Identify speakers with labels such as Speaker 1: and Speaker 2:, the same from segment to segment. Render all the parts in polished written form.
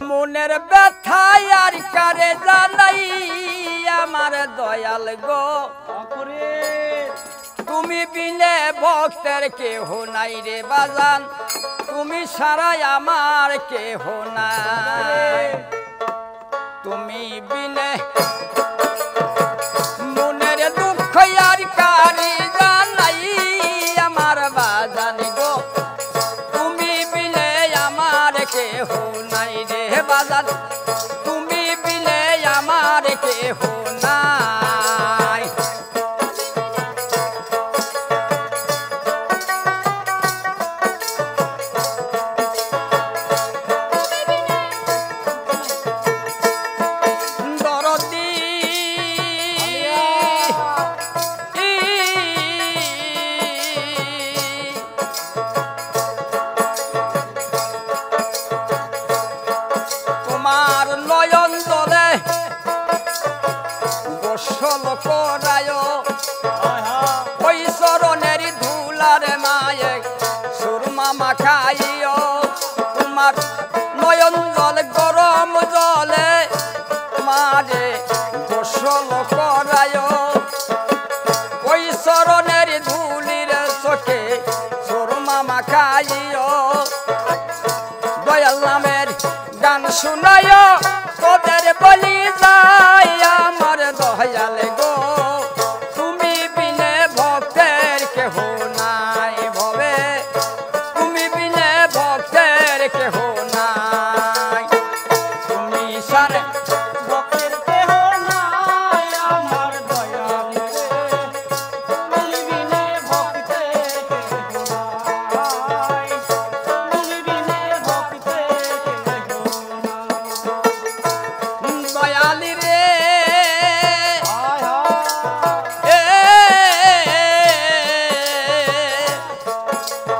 Speaker 1: মনের ব্যথায় আর কারে জানাই আমার দয়াল গো তুমি বিনে ভক্তের কেহ নাই রে বাজান তুমি সারাই আমার কেহ নাই তুমি বিনে মনের দুঃখ আর কারে জানাই আমার বাজান গো তুমি বিনে আমার কেহ নাই রে বাজান তুমি বিনে আমার কেহ নাই গোসল করায় ওই চরণের ধুলার মায়ে সুরমা মাখাইও তোমার নয়ন জল গরম জলে মারে গোসল করায় ওই চরণের ধুলির চোখে সুরমা মাখাইও দয়াল নামের গান শুনায় তোদের বলি যাই আমার দয়াল গো তুমি বিনে ভক্তের কেহ নাই ভবে তুমি বিনে ভক্তের কেহ নাই তুমি সারে ভক্তের কেহ নাই আমার দয়াল তুমি বিনে ভক্তের কেহ নাই তুমি বিনে ভক্তের দয়ালি রে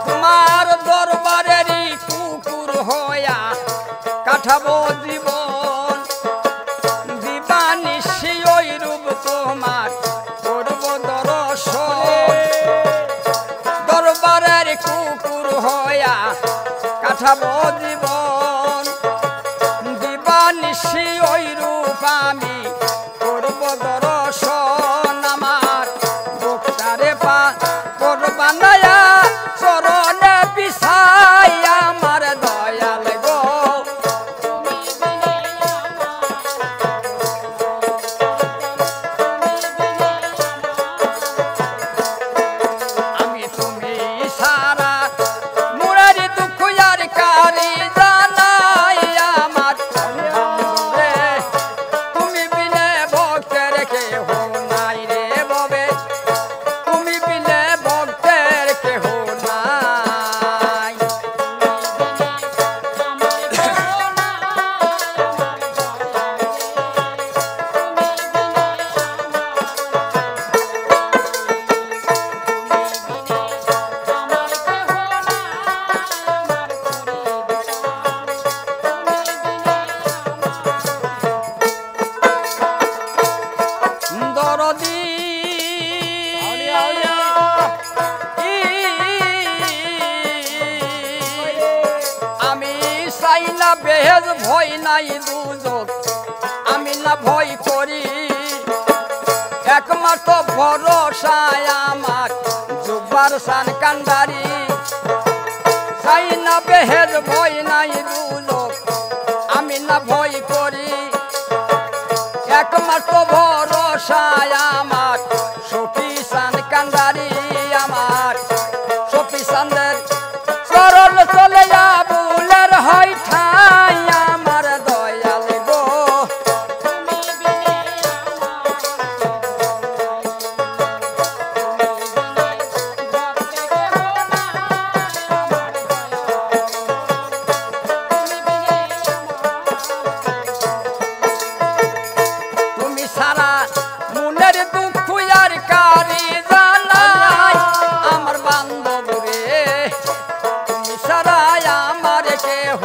Speaker 1: তোমার দরবারেরই কুকুর হইয়া কাটাবো জীবন দিবানিশি ওই রূপ তোমার করব দর্শন দরবারের কুকুর হইয়া কাটাবো জীবন দিবানিশি ওই রূপ আমি করব দর্শন আমার ভক্তারে পা করবানায়া চরণে বিছাই আমার দয়াল গো আমি তুমি সারা মুরার দুঃখ আর কারি জানাই আমার রে তুমি বিনে ভক্তের কেহ নাই রে ববে তুমি বিনে ভক্তের কেহ নাই দরদি আমি চাই না বেহেজ ভয় নাই দুজক আমি না ভয় করি একমাত্র ভরসায় আমার জুব্বার সান কান্ডারি চাই না বেহেজ ভয় নাই দুজক আমি না ভয় করি একমাত্র ভরসায় আমার সফি সান কান্ডারি আমার সফি সানদের চরণ চলে বুলের হয় ঠাই আমার দয়াল গো তুমি সারা মনের দুঃখ আর কারি জানাই আমার বান্ধব রে তুমি সারা আমার কেহ